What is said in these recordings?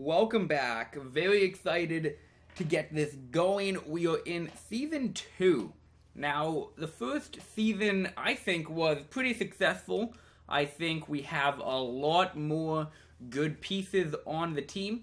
Welcome back. Very excited to get this going. We are in Season 2. Now, the first season, I think, was pretty successful. I think we have a lot more good pieces on the team.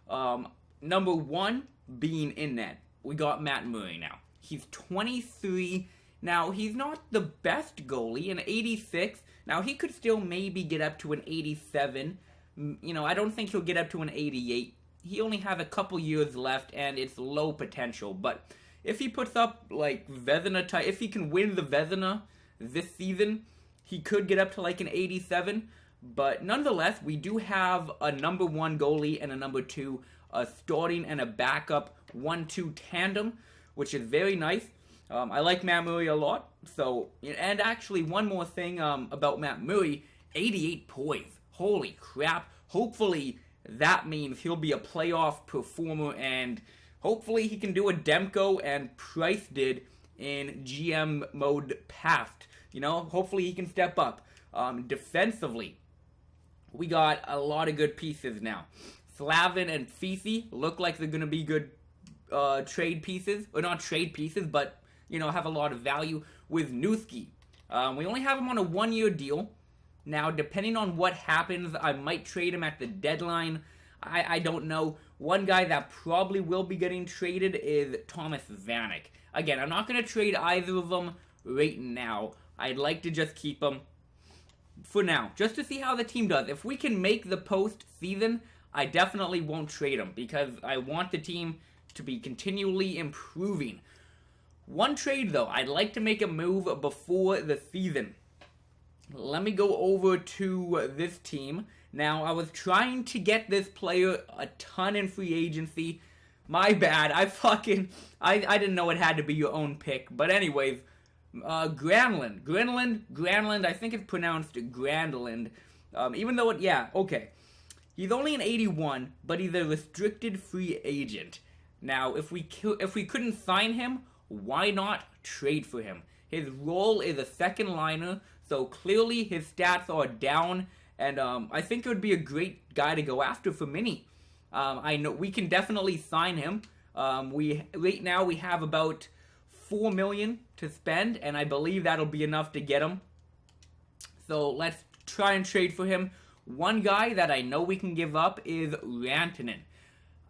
Number one being in net. We got Matt Murray now. He's 23. Now, he's not the best goalie, an 86. Now, he could still maybe get up to an 87. I don't think he'll get up to an 88. He only has a couple years left, and it's low potential. But if he puts up, like, Vezina type, if he can win the Vezina this season, he could get up to, like, an 87. But nonetheless, we do have a number one goalie and a number two, a starting and a backup 1-2 tandem, which is very nice. I like Matt Murray a lot. So, and actually, one more thing about Matt Murray, 88 points. Holy crap. Hopefully that means he'll be a playoff performer, and hopefully he can do what Demko and Price did in GM mode past. Hopefully he can step up. Defensively, we got a lot of good pieces now. Slavin and Fifi look like they're going to be good trade pieces. Or not trade pieces, but, have a lot of value. With Newski, we only have him on a 1-year deal. Now, depending on what happens, I might trade him at the deadline. I don't know. One guy that probably will be getting traded is Thomas Vanek. Again, I'm not going to trade either of them right now. I'd like to just keep them for now, just to see how the team does. If we can make the postseason, I definitely won't trade them because I want the team to be continually improving. One trade, though, I'd like to make a move before the season. Let me go over to this team. Now, I was trying to get this player a ton in free agency. My bad. I didn't know it had to be your own pick. But anyways, Granlund, I think it's pronounced Grandland. Even though okay. He's only an 81, but he's a restricted free agent. Now, if we couldn't sign him, why not trade for him? His role is a second liner, so clearly his stats are down, and I think it would be a great guy to go after for Mini. I know we can definitely sign him. Right now we have about $4 million to spend, and I believe that'll be enough to get him. So let's try and trade for him. One guy that I know we can give up is Rantanen.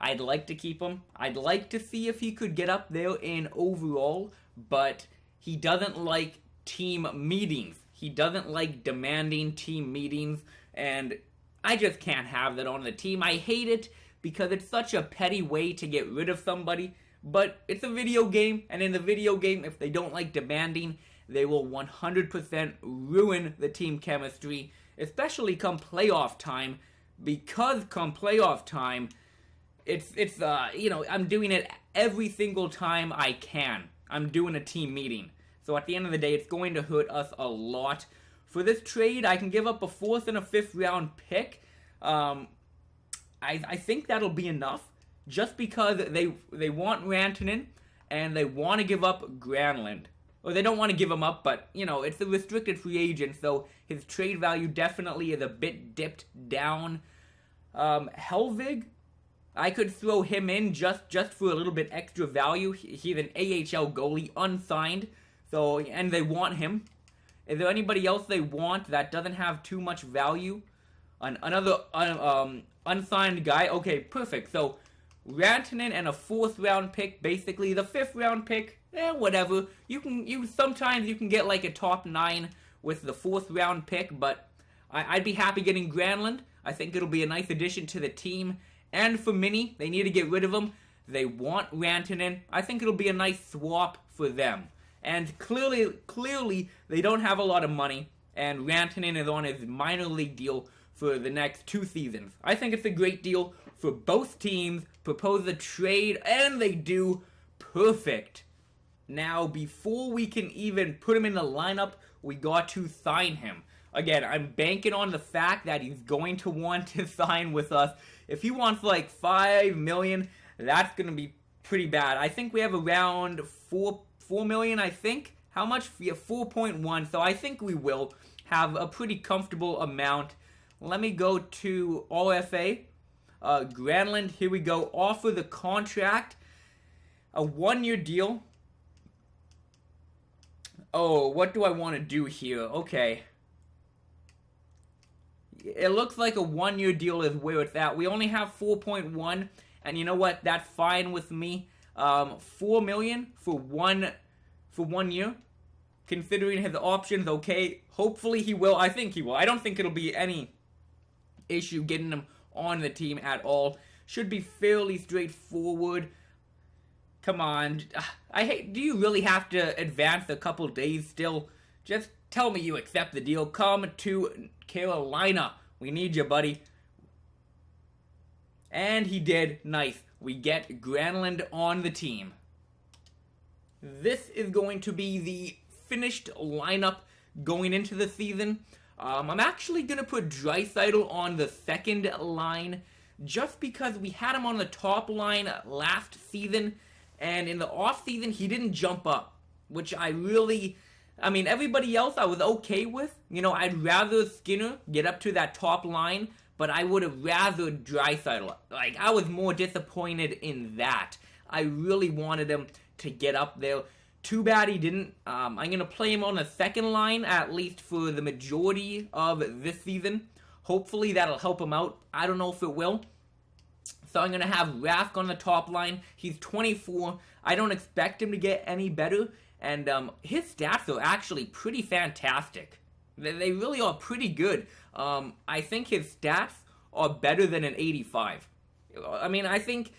I'd like to keep him. I'd like to see if he could get up there in overall, but he doesn't like team meetings. He doesn't like demanding team meetings, and I just can't have that on the team. I hate it because it's such a petty way to get rid of somebody, but it's a video game, and in the video game, if they don't like demanding, they will 100% ruin the team chemistry, especially come playoff time, because come playoff time, I'm doing it every single time I can. I'm doing a team meeting. So at the end of the day, it's going to hurt us a lot. For this trade, I can give up a 4th and a 5th round pick. I think that'll be enough. Just because they want Rantanen, and they want to give up Granlund. Or they don't want to give him up, but, it's a restricted free agent, so his trade value definitely is a bit dipped down. Helvig, I could throw him in just for a little bit extra value. He's an AHL goalie, unsigned. So, and they want him. Is there anybody else they want that doesn't have too much value? Another unsigned guy? Okay, perfect. So, Rantanen and a 4th round pick, basically. The 5th round pick, whatever. Sometimes you can get like a top 9 with the 4th round pick, but I'd be happy getting Granlund. I think it'll be a nice addition to the team. And for Mini, they need to get rid of him. They want Rantanen. I think it'll be a nice swap for them. And clearly, they don't have a lot of money, and Rantanen is on his minor league deal for the next 2 seasons. I think it's a great deal for both teams. Propose a trade, and they do perfect. Now, before we can even put him in the lineup, we got to sign him. Again, I'm banking on the fact that he's going to want to sign with us. If he wants like $5 million, that's going to be pretty bad. I think we have around $4 million, I think. How much? Yeah, 4.1. So I think we will have a pretty comfortable amount. Let me go to RFA. Granlund, here we go. Offer the contract. A 1-year deal. Oh, what do I want to do here? Okay. It looks like a 1-year deal is where it's at. We only have 4.1, and you know what? That's fine with me. $4 million for one year. Considering his options, okay. Hopefully he will. I think he will. I don't think it'll be any issue getting him on the team at all. Should be fairly straightforward. Come on. Do you really have to advance a couple days still? Just tell me you accept the deal. Come to Carolina. We need you, buddy. And he did. Nice. We get Granlund on the team. This is going to be the finished lineup going into the season. I'm actually going to put Draisaitl on the second line just because we had him on the top line last season, and in the off-season he didn't jump up, which everybody else I was okay with. You know, I'd rather Skinner get up to that top line, but I would have rather Draisaitl. Like, I was more disappointed in that. I really wanted him to get up there. Too bad he didn't. I'm going to play him on the second line, at least for the majority of this season. Hopefully that'll help him out. I don't know if it will. So I'm going to have Rask on the top line. He's 24. I don't expect him to get any better. And his stats are actually pretty fantastic. They really are pretty good. I think his stats are better than an 85. I mean, I think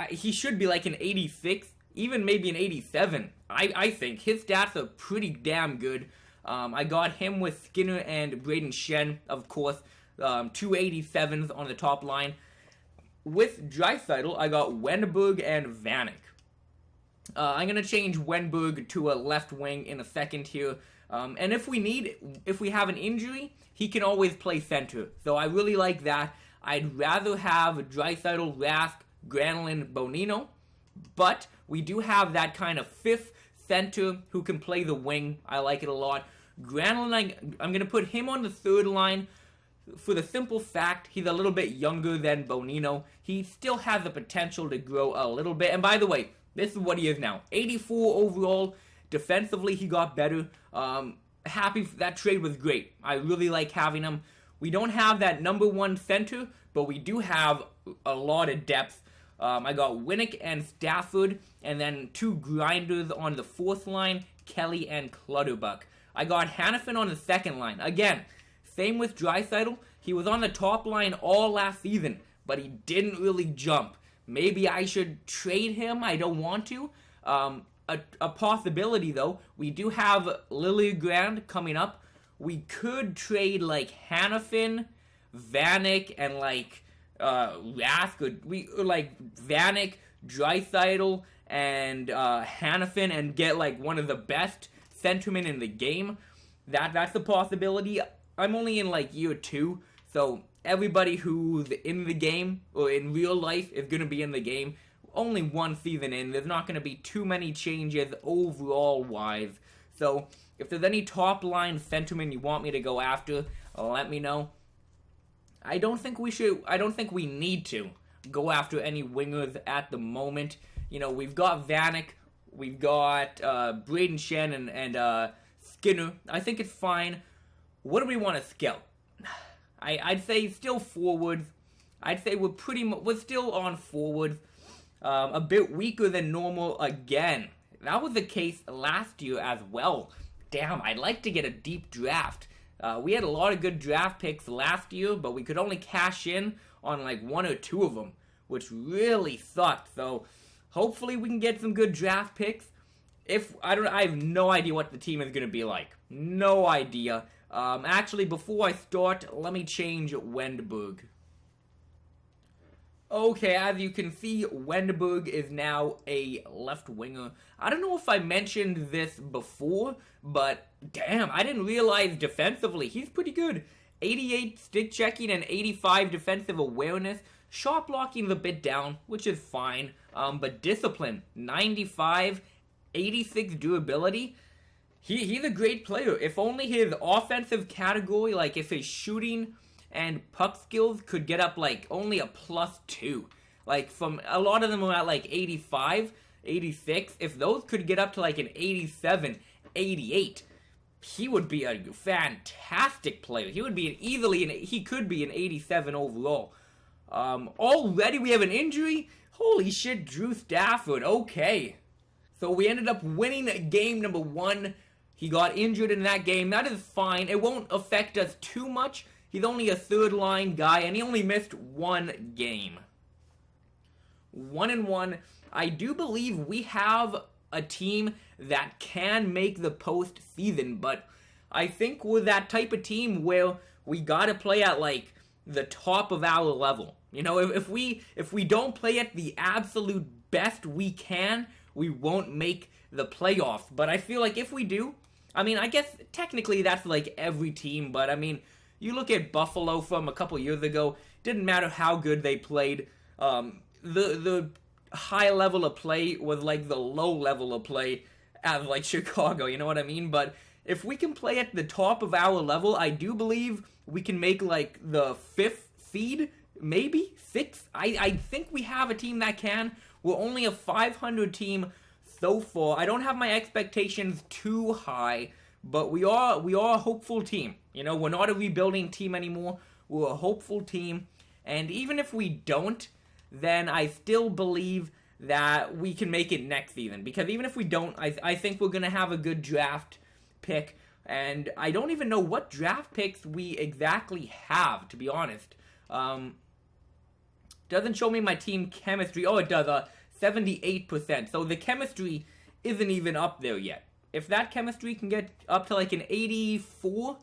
he should be like an 86, even maybe an 87. I think his stats are pretty damn good. I got him with Skinner and Braden Shen, of course. 2 87s on the top line. With Draisaitl, I got Wenberg and Vanek. I'm going to change Wenberg to a left wing in a second here. And if we have an injury, he can always play center. So I really like that. I'd rather have Draisaitl, Rask, Granlund, Bonino. But we do have that kind of fifth center who can play the wing. I like it a lot. Granlund, I'm going to put him on the third line for the simple fact he's a little bit younger than Bonino. He still has the potential to grow a little bit. And by the way, this is what he is now. 84 overall. Defensively, he got better. Happy that trade was great. I really like having him. We don't have that number one center, but we do have a lot of depth. I got Winnick and Stafford, and then 2 grinders on the fourth line, Kelly and Clutterbuck. I got Hannafin on the second line. Again, same with Draisaitl. He was on the top line all last season, but he didn't really jump. Maybe I should trade him. I don't want to. A possibility, though, we do have Liljegren coming up. We could trade, like, Hannafin, Vanek, and, like, Rask, or like, Vanek, Draisaitl, and Hannafin, and get, like, one of the best centermen in the game. That's a possibility. I'm only in, like, year 2, so everybody who's in the game, or in real life, is going to be in the game. Only one season in, there's not going to be too many changes overall-wise. So, if there's any top-line centermen you want me to go after, let me know. I don't think we need to go after any wingers at the moment. You know, we've got Vanek, we've got Braden Shen and Skinner. I think it's fine. What do we want to scout? I'd say still forwards. I'd say we're still on forwards. A bit weaker than normal again. That was the case last year as well. Damn, I'd like to get a deep draft. We had a lot of good draft picks last year, but we could only cash in on like 1 or 2 of them, which really sucked. So hopefully we can get some good draft picks. I have no idea what the team is going to be like. No idea. Actually, before I start, let me change Wenberg. Okay, as you can see, Wenberg is now a left winger. I don't know if I mentioned this before, but damn, I didn't realize defensively he's pretty good. 88 stick checking and 85 defensive awareness. Shot blocking's a bit down, which is fine. But discipline, 95, 86 durability. He's a great player. If only his offensive category, like if his shooting and puck skills could get up like only a +2. Like from a lot of them are at like 85, 86. If those could get up to like an 87, 88, he would be a fantastic player. He would be he could be an 87 overall. Already we have an injury? Holy shit, Drew Stafford. Okay. So we ended up winning game number 1. He got injured in that game. That is fine. It won't affect us too much. He's only a third-line guy, and he only missed 1 game. 1-1. I do believe we have a team that can make the postseason, but I think we're that type of team where we gotta play at, like, the top of our level. You know, if we don't play at the absolute best we can, we won't make the playoffs. But I feel like if we do, I mean, I guess technically that's like every team, but I mean, you look at Buffalo from a couple years ago, didn't matter how good they played, the high level of play was like the low level of play as like Chicago, you know what I mean? But if we can play at the top of our level, I do believe we can make like the 5th seed, maybe 6th. I think we have a team that can. We're only a 500 team so far. I don't have my expectations too high, but we are a hopeful team. You know, we're not a rebuilding team anymore. We're a hopeful team, and even if we don't, then I still believe that we can make it next season. Because even if we don't, I think we're gonna have a good draft pick, and I don't even know what draft picks we exactly have, to be honest. Doesn't show me my team chemistry. Oh, it does. 78%. So the chemistry isn't even up there yet. If that chemistry can get up to like an 84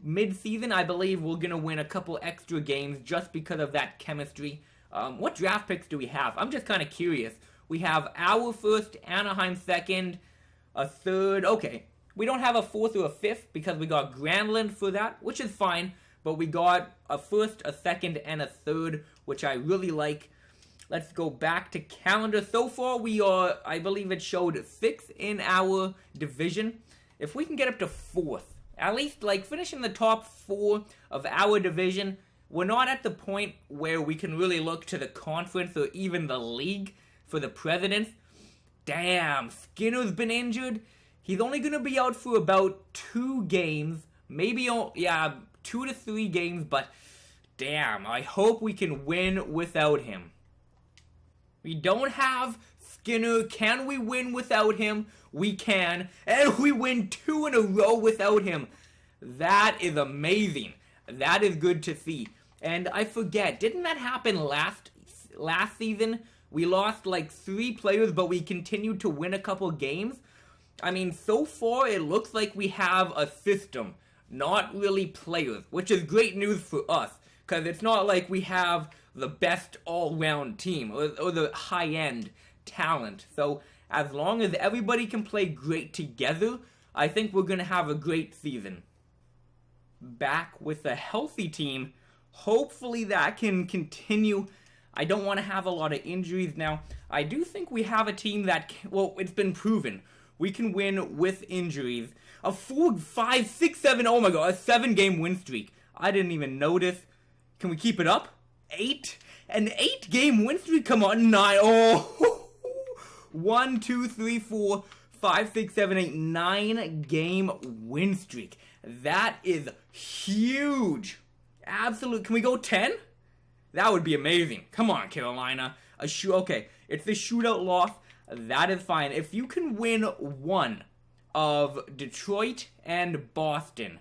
mid-season, I believe we're going to win a couple extra games just because of that chemistry. What draft picks do we have? I'm just kind of curious. We have our 1st, Anaheim 2nd, a 3rd. Okay, we don't have a 4th or a 5th because we got Granlund for that, which is fine. But we got a 1st, a 2nd, and a 3rd, which I really like. Let's go back to calendar. So far, we are, I believe it showed 6th in our division. If we can get up to 4th, at least like finish in the top 4 of our division, we're not at the point where we can really look to the conference or even the league for the presidents. Damn, Skinner's been injured. He's only going to be out for about 2 games. Maybe, 2 to 3 games, but damn, I hope we can win without him. We don't have Skinner. Can we win without him? We can. And we win 2 in a row without him. That is amazing. That is good to see. And I forget, didn't that happen last season? We lost like 3 players, but we continued to win a couple games. I mean, so far it looks like we have a system, not really players, which is great news for us, because it's not like we have the best all-round team or the high-end talent. So as long as everybody can play great together, I think we're going to have a great season. Back with a healthy team, hopefully that can continue. I don't want to have a lot of injuries now. I do think we have a team that, it's been proven. We can win with injuries. A 4, 5, 6, 7, oh my god, a 7-game win streak. I didn't even notice. Can we keep it up? 8? An 8-game win streak? Come on, 9. Oh, 1, 2, 3, 4, 5, 6, 7, 8, 9-game win streak. That is huge. Absolute. Can we go 10? That would be amazing. Come on, Carolina. Okay, it's the shootout loss. That is fine. If you can win 1 of Detroit and Boston,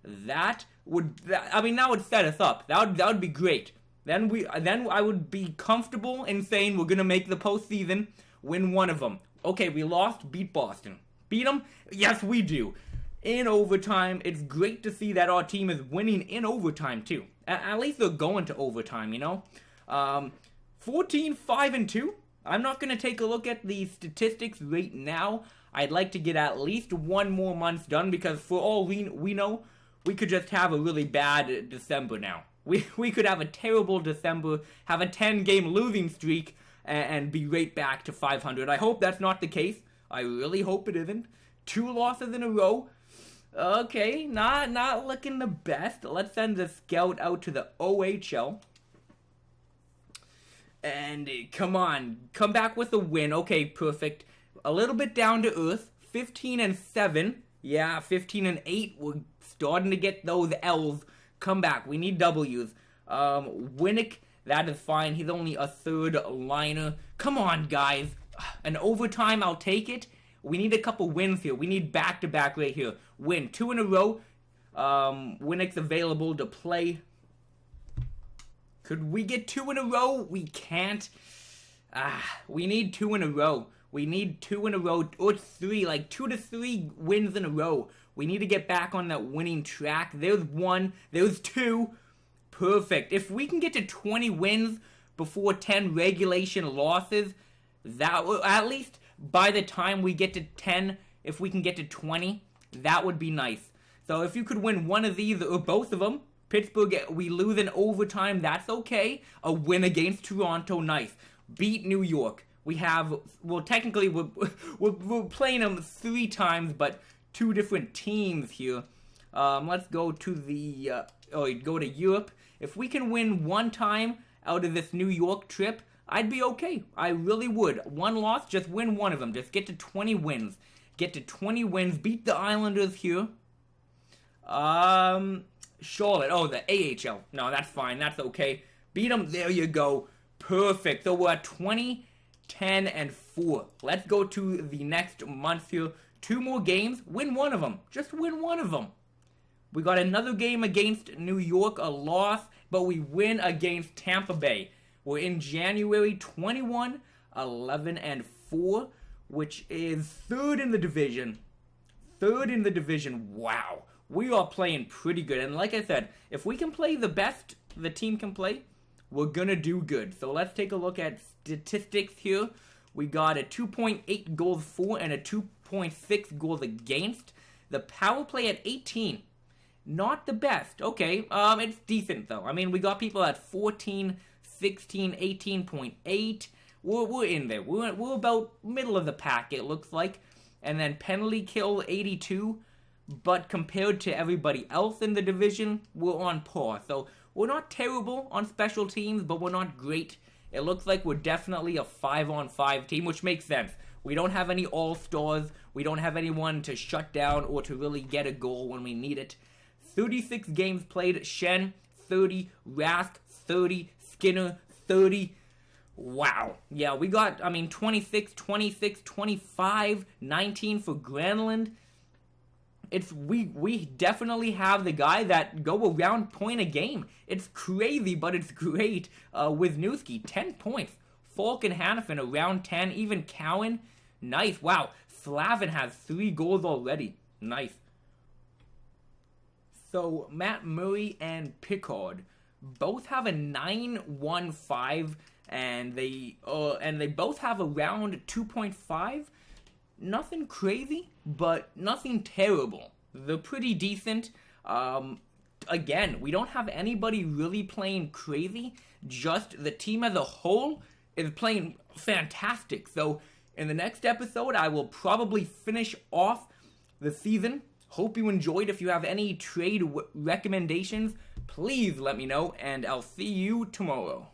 that would set us up. That would be great. Then I would be comfortable in saying we're gonna make the postseason, win 1 of them. Okay, we lost, beat Boston. Beat them? Yes, we do. In overtime, it's great to see that our team is winning in overtime too. At least they're going to overtime, you know. 14, 5, and 2. I'm not gonna take a look at the statistics right now. I'd like to get at least 1 more month done, because for all we know, we could just have a really bad December now. We could have a terrible December, have a 10-game losing streak, and be right back to 500. I hope that's not the case. I really hope it isn't. 2 losses in a row. Okay, not looking the best. Let's send the scout out to the OHL. And come on, come back with a win. Okay, perfect. A little bit down to earth. 15-7. Yeah, 15-8. We're starting to get those L's. Come back. We need W's. Winnick, that is fine. He's only a third liner. Come on, guys. An overtime, I'll take it. We need a couple wins here. We need back-to-back right here. Win 2 in a row. Winnick's available to play. Could we get 2 in a row? We can't. We need 2 in a row. We need 2 in a row, or 3, like 2 to 3 wins in a row. We need to get back on that winning track. There's 1. There's 2. Perfect. If we can get to 20 wins before 10 regulation losses, that will, at least by the time we get to 10, if we can get to 20, that would be nice. So if you could win one of these or both of them, Pittsburgh, we lose in overtime, that's okay. A win against Toronto, nice. Beat New York. We have, well, technically, we're playing them 3 times, but 2 different teams here. Let's go to the, go to Europe. If we can win 1 time out of this New York trip, I'd be okay. I really would. 1 loss, just win 1 of them. Just get to 20 wins. Get to 20 wins. Beat the Islanders here. Charlotte. Oh, the AHL. No, that's fine. That's okay. Beat them. There you go. Perfect. So we're at 20, 10, and 4. Let's go to the next month here. 2 more games. Win 1 of them. Just win 1 of them. We got another game against New York, a loss, but we win against Tampa Bay. We're in January 21, 11, and 4, which is 3rd in the division. 3rd in the division. Wow. We are playing pretty good. And like I said, if we can play the best the team can play, we're going to do good. So let's take a look at statistics here. We got a 2.8 goals for and a 2.6 goals against. The power play at 18. Not the best. Okay, it's decent though. I mean, we got people at 14, 16, 18.8. We're in there. We're about middle of the pack, it looks like. And then penalty kill 82. But compared to everybody else in the division, we're on par. So we're not terrible on special teams, but we're not great. It looks like we're definitely a 5-on-5 team, which makes sense. We don't have any all-stars. We don't have anyone to shut down or to really get a goal when we need it. 36 games played. Shen, 30. Rask, 30. Skinner, 30. Wow. Yeah, we got, 26, 26, 25, 19 for Granlund. We definitely have the guy that go around point a game. It's crazy, but it's great. Wisniewski, 10 points. Falk and Hannafin around 10. Even Cowan, nice. Wow, Slavin has 3 goals already. Nice. So Matt Murray and Pickard both have a 9.15, and they both have around 2.5. Nothing crazy, but nothing terrible. They're pretty decent. Again, we don't have anybody really playing crazy. Just the team as a whole is playing fantastic. So in the next episode, I will probably finish off the season. Hope you enjoyed. If you have any trade recommendations, please let me know, and I'll see you tomorrow.